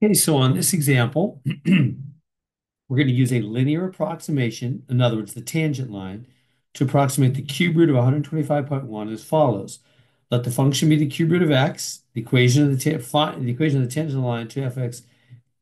Okay, so on this example, we're going to use a linear approximation, in other words, the tangent line, to approximate the cube root of 125.1 as follows. Let the function be the cube root of x. The equation of the tangent line to fx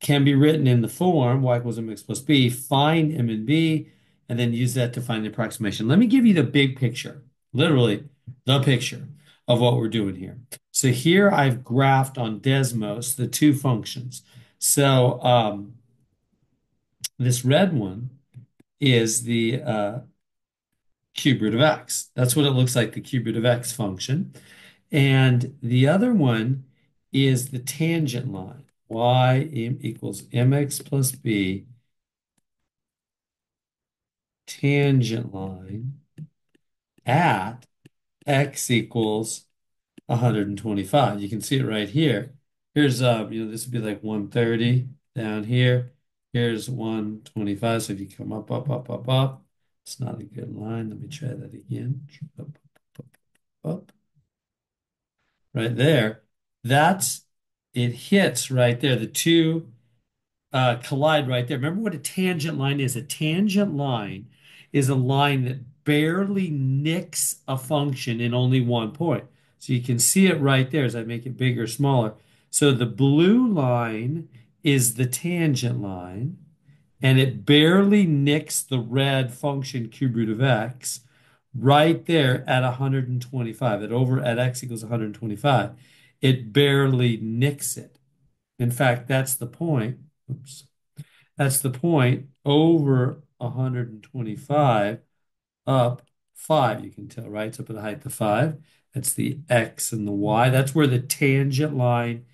can be written in the form y equals mx plus b. Find m and b, and then use that to find the approximation. Let me give you the big picture, literally the picture of what we're doing here. So here I've graphed on Desmos the two functions. So this red one is the cube root of x. That's what it looks like, the cube root of x function. And the other one is the tangent line, equals mx plus b, tangent line at x equals 125. You can see it right here. Here's this would be like 130 down here. Here's 125. So if you come up, up, up, up, up, it's not a good line. Let me try that again. Up, up, up, up. Right there. That's it hits right there. The two collide right there. Remember what a tangent line is? A tangent line is a line that barely nicks a function in only one point. So you can see it right there as I make it bigger, smaller. So the blue line is the tangent line, and it barely nicks the red function cube root of x right there at 125. At x equals 125. It barely nicks it. In fact, that's the point. Oops. That's the point over 125 up 5. You can tell, right? It's up at the height of 5. That's the x and the y. That's where the tangent line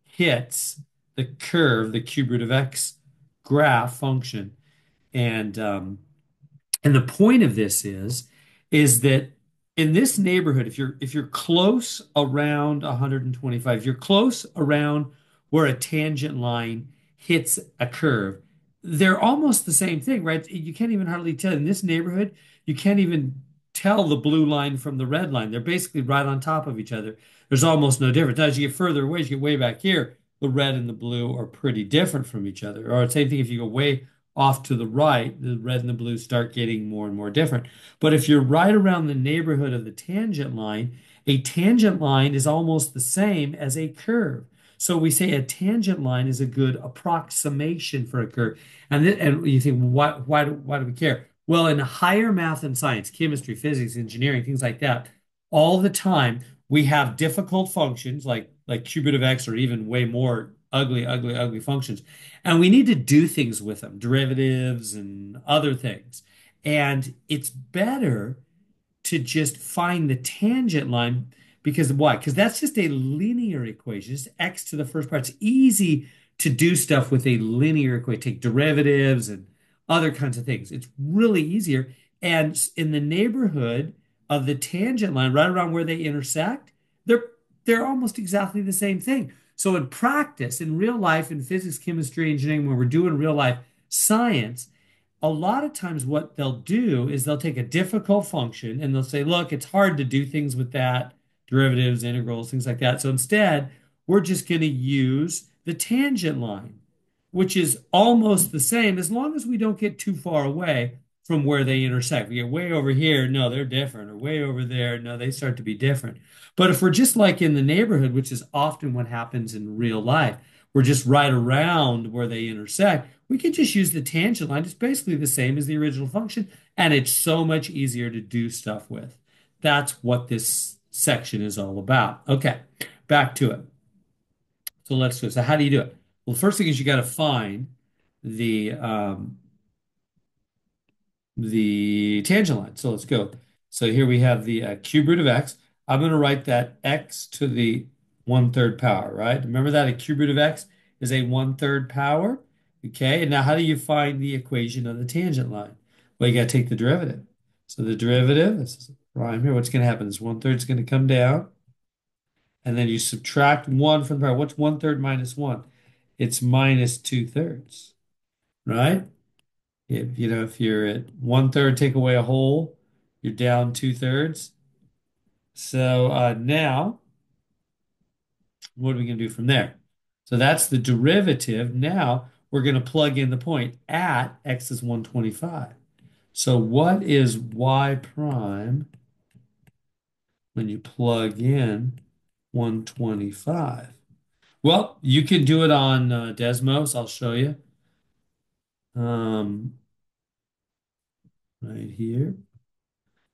hits the curve, the cube root of x graph function. And and the point of this is that in this neighborhood, if you're close around 125, if you're close around where a tangent line hits a curve, they're almost the same thing, right? You can't even hardly tell. In this neighborhood, you can't even tell the blue line from the red line. They're basically right on top of each other. There's almost no difference. Now, as you get further away, as you get way back here, the red and the blue are pretty different from each other. Or same thing if you go way off to the right, the red and the blue start getting more and more different. But if you're right around the neighborhood of the tangent line, a tangent line is almost the same as a curve. So we say a tangent line is a good approximation for a curve. And you think, why do we care? Well, in higher math and science, chemistry, physics, engineering, things like that, all the time we have difficult functions like cube root of x or even way more ugly, ugly, ugly functions. And we need to do things with them, derivatives and other things. And it's better to just find the tangent line because why? Because that's just a linear equation. Just x to the first part. It's easy to do stuff with a linear equation, take derivatives and other kinds of things. It's really easier. And in the neighborhood of the tangent line, right around where they intersect, they're they're almost exactly the same thing. So in practice, in real life, in physics, chemistry, engineering, when we're doing real life science, a lot of times what they'll do is they'll take a difficult function and they'll say, look, it's hard to do things with that, derivatives, integrals, things like that. So instead, we're just going to use the tangent line, which is almost the same as long as we don't get too far away from where they intersect. We get way over here, no, they're different, or way over there, no, they start to be different. But if we're just like in the neighborhood, which is often what happens in real life, we're just right around where they intersect, we could just use the tangent line. It's basically the same as the original function, and it's so much easier to do stuff with. That's what this section is all about. Okay, back to it. So let's do it. So how do you do it? Well, the first thing is you got to find the the tangent line. So let's go. So here we have the cube root of x. I'm going to write that x to the 1/3 power, right? Remember that a cube root of x is a 1/3 power. Okay, and now how do you find the equation of the tangent line? Well, you got to take the derivative. So the derivative, this is a prime here, what's going to happen? This 1/3 is going to come down, and then you subtract 1 from the power. What's 1/3 minus 1? It's minus 2/3, right? If you're at 1/3, take away a whole, you're down 2/3. So now, what are we going to do from there? So that's the derivative. Now we're going to plug in the point at x is 125. So what is y prime when you plug in 125? Well, you can do it on Desmos. I'll show you. Um, right here.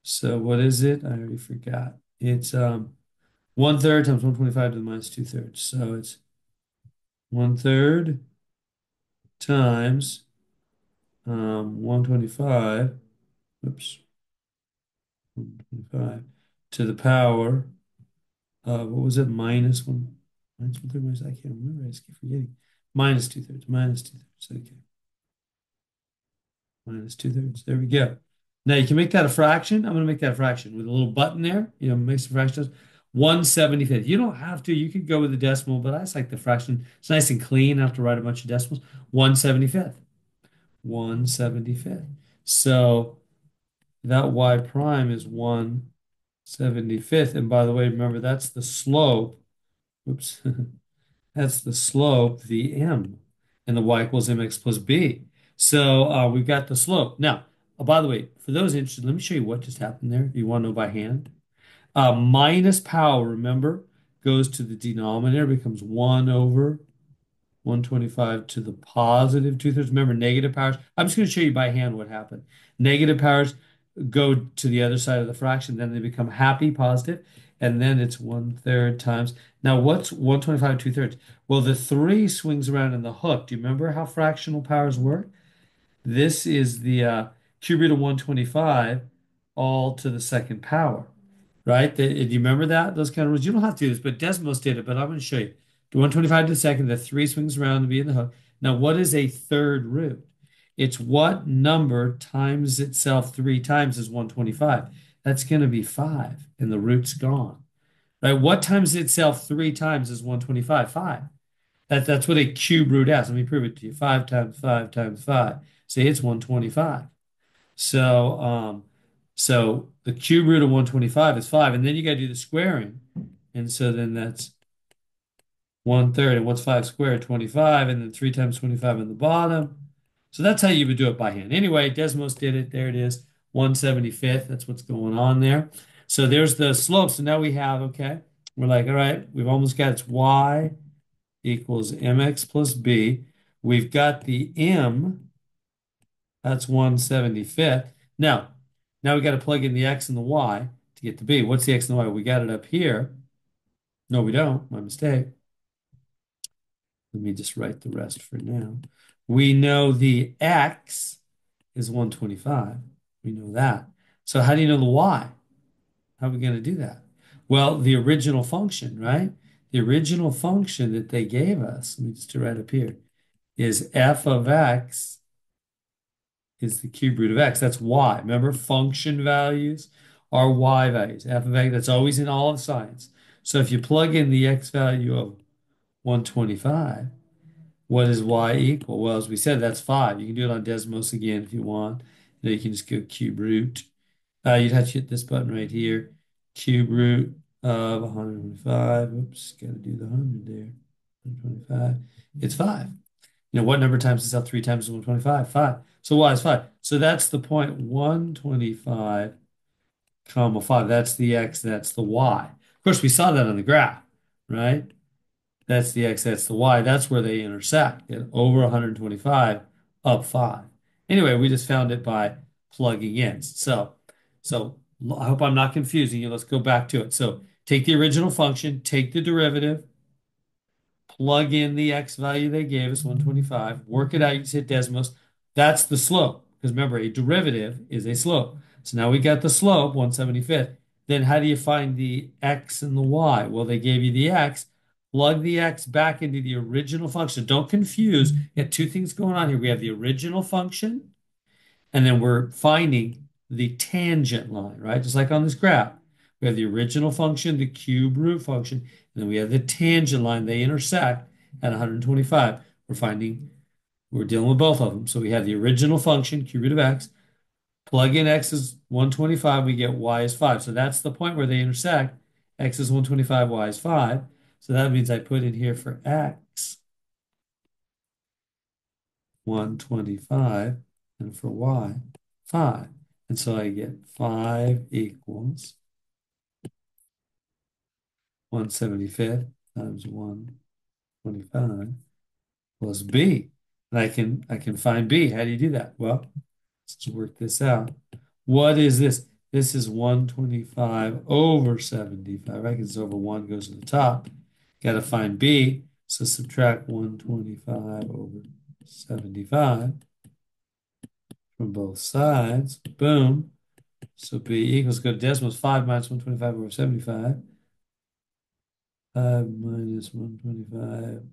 So what is it? I already forgot. It's 1/3 times 125 to the minus 2/3. So it's 1/3 times 125. Oops, 125 to the power of, what was it? Minus one. Minus 1/3 minus, I can't remember. I just keep forgetting. Minus 2/3. Minus 2/3. Okay. Minus 2/3. There we go. Now you can make that a fraction. I'm going to make that a fraction with a little button there. You know, makes a fraction. 1/75th. You don't have to. You could go with the decimal, but I just like the fraction. It's nice and clean. I don't have to write a bunch of decimals. 1/75th. 1/75th. So that y prime is 1/75th. And by the way, remember that's the slope. Oops. That's the slope, the m, and the y equals mx plus b. So we've got the slope. Now, by the way, for those interested, let me show you what just happened there. You want to know by hand? Minus power, remember, goes to the denominator, becomes 1 over 125 to the positive 2/3. Remember, negative powers. I'm just going to show you by hand what happened. Negative powers go to the other side of the fraction, then they become happy positive, and then it's 1/3 times. Now, what's 125 2/3? Well, the 3 swings around in the hook. Do you remember how fractional powers work? This is the cube root of 125 all to the second power, right? Do you remember that? Those kind of rules. You don't have to do this, but Desmos did it, but I'm going to show you. The 125 to the second, the 3 swings around to be in the hook. Now, what is a third root? It's what number times itself 3 times is 125. That's going to be 5, and the root's gone. Right? What times itself 3 times is 125? 5. That's what a cube root has. Let me prove it to you. 5 times 5 times 5. See, it's 125. So, so the cube root of 125 is 5, and then you got to do the squaring. And so then that's 1/3. And what's 5 squared? 25, and then 3 times 25 on the bottom. So that's how you would do it by hand. Anyway, Desmos did it. There it is. 1/75. That's what's going on there. So there's the slope. So now we have, okay, we're like, all right, we've almost got it's y equals mx plus b. We've got the m, that's 1/75th. Now we got to plug in the x and the y to get the b. What's the x and the y? We got it up here. No, we don't. My mistake. Let me just write the rest for now. We know the x is 125. We know that. So how do you know the y? How are we going to do that? Well, the original function, right? The original function that they gave us, let me just write up here, is f of x is the cube root of x. That's y. Remember, function values are y values. F of x, that's always in all of science. So if you plug in the x value of 125, what is y equal? Well, as we said, that's 5. You can do it on Desmos again if you want. Then you can just go cube root. You'd have to hit this button right here. Cube root of 125. Oops, got to do the 100 there. 125. It's 5. You know, what number times itself 3 times 125? 5. So y is 5. So that's the point 125, comma 5. That's the x, that's the y. Of course, we saw that on the graph, right? That's the x, that's the y. That's where they intersect at over 125, up 5. Anyway, we just found it by plugging in. So I hope I'm not confusing you. Let's go back to it. So take the original function, take the derivative, plug in the x value they gave us, 125, work it out, you just hit Desmos. That's the slope. Because remember, a derivative is a slope. So now we got the slope, 1/75th. Then how do you find the x and the y? Well, they gave you the x. Plug the x back into the original function. Don't confuse. You have two things going on here. We have the original function, and then we're finding the tangent line, right? Just like on this graph. We have the original function, the cube root function, and then we have the tangent line. They intersect at 125. We're dealing with both of them. So we have the original function, cube root of x. Plug in x is 125, we get y is 5. So that's the point where they intersect. X is 125, y is 5. So that means I put in here for x 125, and for y, 5. And so I get 5 equals 1/75 times 125 plus b. And I can find b. How do you do that? Well, let's work this out. What is this? This is 125 over 75, right? Because over 1 goes to the top. Got to find b. So subtract 125 over 75 from both sides. Boom. So b equals, go to decimals, 5 minus 125 over 75. 5 minus 125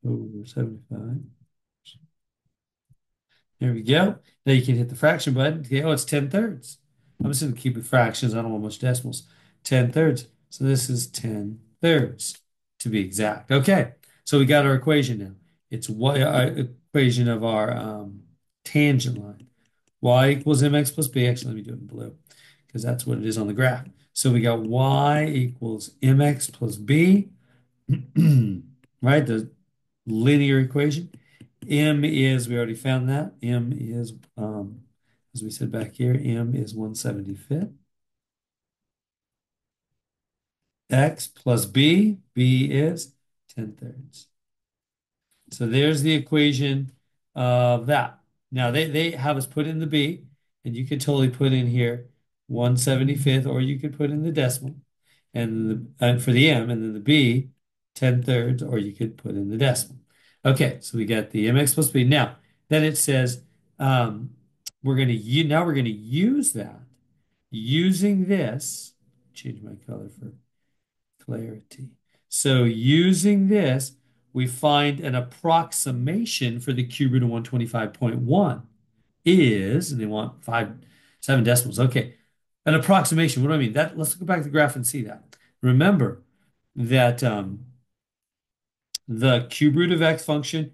over 75. There we go. Now you can hit the fraction button. Okay, oh, it's 10 thirds. I'm just going to keep it fractions. I don't want much decimals. 10 thirds. So this is 10 thirds to be exact. Okay, so we got our equation now. It's what our equation of our tangent line. Y equals mx plus b. Actually, let me do it in blue because that's what it is on the graph. So we got y equals mx plus b, right? The linear equation. M is, we already found that. M is, as we said back here, M is 1/75. X plus B, B is 10 thirds. So there's the equation of that. Now they have us put in the B, and you could totally put in here 1/75, or you could put in the decimal, and for the M, and then the B, 10 thirds, or you could put in the decimal. Okay, so we got the mx plus b. Now, then it says now we're gonna use that using this. Change my color for clarity. So using this, we find an approximation for the cube root of 125.1 is, and they want 7 decimals. Okay, an approximation. What do I mean? Let's go back to the graph and see that. Remember that the cube root of x function,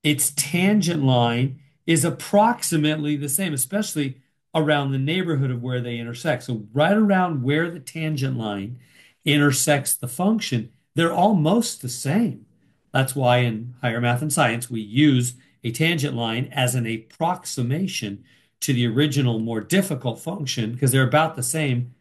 its tangent line is approximately the same, especially around the neighborhood of where they intersect. So right around where the tangent line intersects the function, they're almost the same. That's why in higher math and science, we use a tangent line as an approximation to the original, more difficult function because they're about the same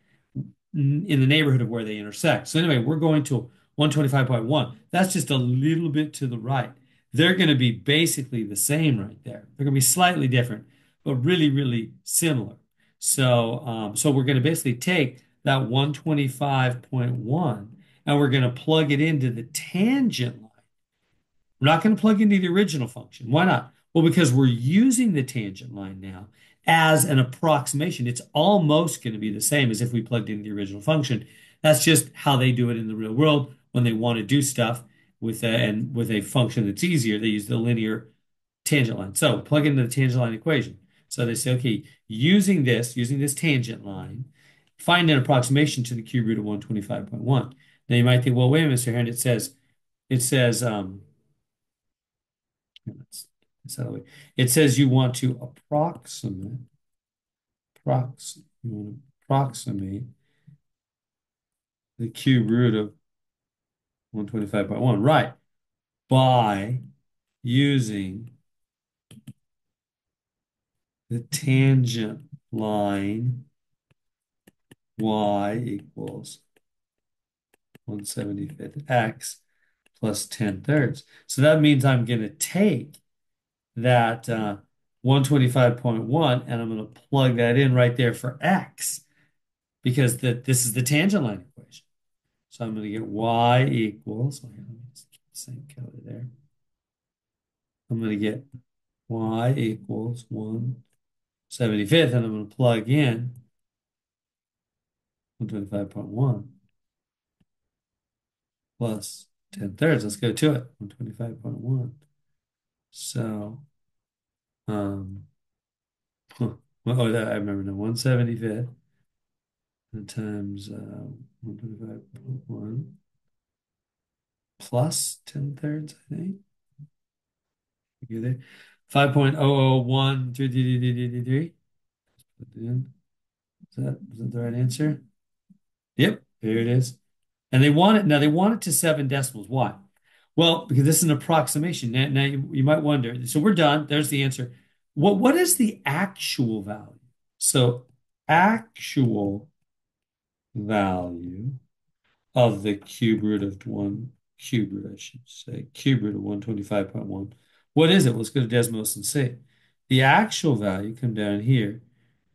in the neighborhood of where they intersect. So anyway, we're going to 125.1. That's just a little bit to the right. They're going to be basically the same right there. They're going to be slightly different, but really, really similar. So we're going to basically take that 125.1 and we're going to plug it into the tangent line. We're not going to plug into the original function. Why not? Well, because we're using the tangent line now as an approximation. It's almost going to be the same as if we plugged in the original function. That's just how they do it in the real world when they want to do stuff with a function that's easier. They use the linear tangent line. So plug into the tangent line equation. So they say, okay, using this tangent line, find an approximation to the cube root of 125.1. Now you might think, well, wait a minute, Mr. Hand, let's get this out of the way. It says you want to approximate the cube root of 125.1, right? By using the tangent line y equals 1/75 x plus 10 thirds. So that means I'm going to take that 125.1 and I'm going to plug that in right there for x because this is the tangent line equation. So I'm going to get y equals, let me just keep the same color there. I'm going to get y equals 1/75 and I'm going to plug in 125.1 plus 10 thirds. Let's go to it. 125.1. So, um, oh, that I remember now. 1/75 times 125.1 plus 10 thirds, I think. You there? 5.001333. Put it in. Is that the right answer? Yep, there it is. And they want it to 7 decimals. Why? Well, because this is an approximation. Now you might wonder. So we're done. There's the answer. What is the actual value? So actual value of the cube root of one cube root, I should say, cube root of 125.1. What is it? Let's go to Desmos and see. The actual value come down here,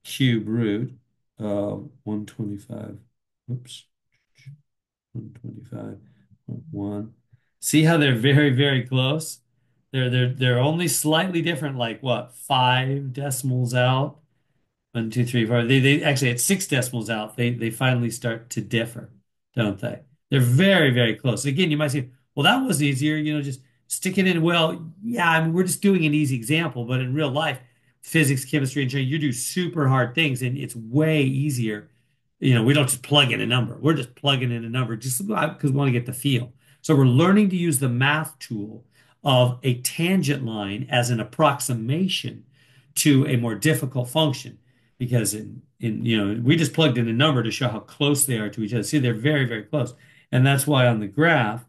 cube root of 125. Oops. 125.1. See how they're very, very close? They're only slightly different, like what, 5 decimals out? 1, 2, 3, 4. They actually at 6 decimals out, they finally start to differ, don't they? They're very, very close. Again, you might say, well, that was easier, just stick it in. Well, yeah, I mean, we're just doing an easy example, but in real life, physics, chemistry, engineering, you do super hard things, and it's way easier. We don't just plug in a number. We're just plugging in a number just because we want to get the feel. So we're learning to use the math tool of a tangent line as an approximation to a more difficult function because we just plugged in a number to show how close they are to each other. See, they're very, very close. And that's why on the graph,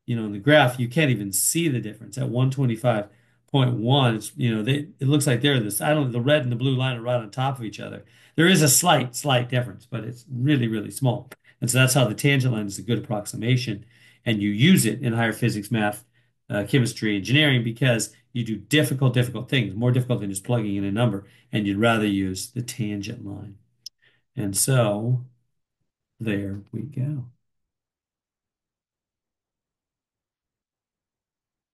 in the graph, you can't even see the difference. At 125.1, it looks like they're this, I don't know, the red and the blue line are right on top of each other. There is a slight, slight difference, but it's really, really small. And so that's how the tangent line is a good approximation. And you use it in higher physics, math, chemistry, engineering, because you do difficult, difficult things, more difficult than just plugging in a number, and you'd rather use the tangent line. And so there we go.